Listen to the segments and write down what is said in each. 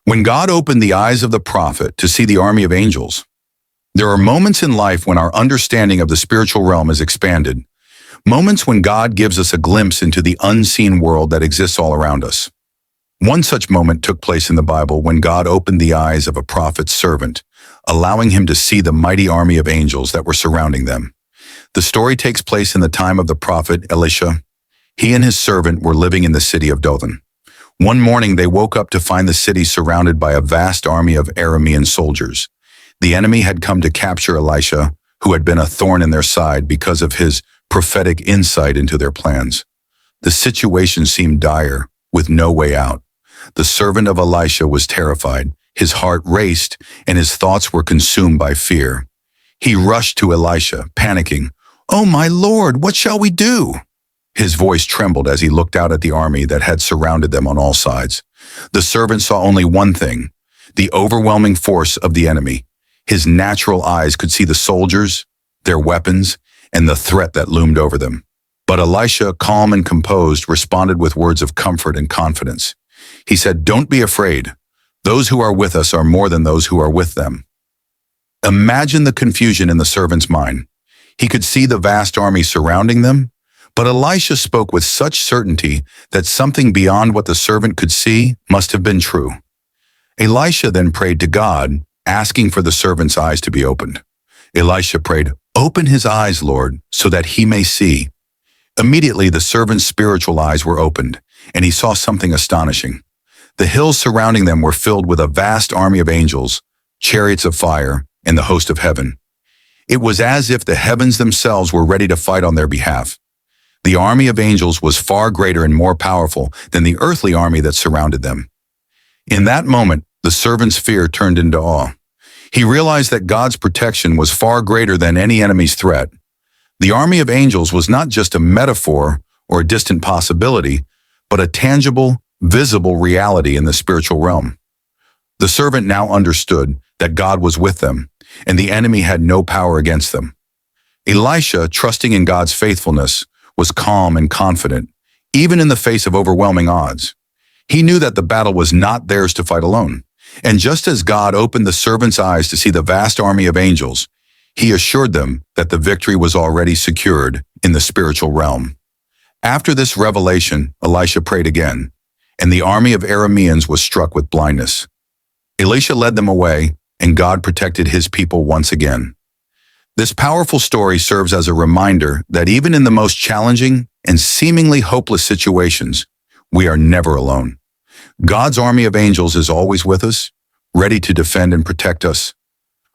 When God opened the eyes of the prophet to see the army of angels, there are moments in life when our understanding of the spiritual realm is expanded, moments when God gives us a glimpse into the unseen world that exists all around us. One such moment took place in the Bible when God opened the eyes of a prophet's servant, allowing him to see the mighty army of angels that were surrounding them. The story takes place in the time of the prophet Elisha. He and his servant were living in the city of Dothan. One morning they woke up to find the city surrounded by a vast army of Aramean soldiers. The enemy had come to capture Elisha, who had been a thorn in their side because of his prophetic insight into their plans. The situation seemed dire, with no way out. The servant of Elisha was terrified, his heart raced, and his thoughts were consumed by fear. He rushed to Elisha, panicking, "Oh my Lord, what shall we do?" His voice trembled as he looked out at the army that had surrounded them on all sides. The servant saw only one thing, the overwhelming force of the enemy. His natural eyes could see the soldiers, their weapons, and the threat that loomed over them. But Elisha, calm and composed, responded with words of comfort and confidence. He said, "Don't be afraid. Those who are with us are more than those who are with them." Imagine the confusion in the servant's mind. He could see the vast army surrounding them, but Elisha spoke with such certainty that something beyond what the servant could see must have been true. Elisha then prayed to God, asking for the servant's eyes to be opened. Elisha prayed, "Open his eyes, Lord, so that he may see." Immediately the servant's spiritual eyes were opened, and he saw something astonishing. The hills surrounding them were filled with a vast army of angels, chariots of fire, and the host of heaven. It was as if the heavens themselves were ready to fight on their behalf. The army of angels was far greater and more powerful than the earthly army that surrounded them. In that moment, the servant's fear turned into awe. He realized that God's protection was far greater than any enemy's threat. The army of angels was not just a metaphor or a distant possibility, but a tangible, visible reality in the spiritual realm. The servant now understood that God was with them, and the enemy had no power against them. Elisha, trusting in God's faithfulness, was calm and confident, even in the face of overwhelming odds. He knew that the battle was not theirs to fight alone. And just as God opened the servant's eyes to see the vast army of angels, he assured them that the victory was already secured in the spiritual realm. After this revelation, Elisha prayed again, and the army of Arameans was struck with blindness. Elisha led them away, and God protected his people once again. This powerful story serves as a reminder that even in the most challenging and seemingly hopeless situations, we are never alone. God's army of angels is always with us, ready to defend and protect us.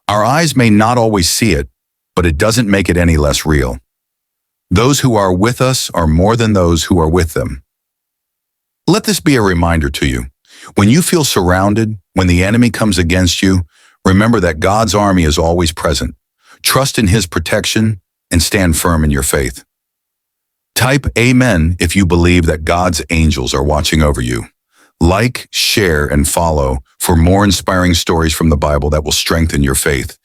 Our eyes may not always see it, but it doesn't make it any less real. Those who are with us are more than those who are with them. Let this be a reminder to you. When you feel surrounded, when the enemy comes against you, remember that God's army is always present. Trust in his protection and stand firm in your faith. Type Amen if you believe that God's angels are watching over you. Like, share, and follow for more inspiring stories from the Bible that will strengthen your faith.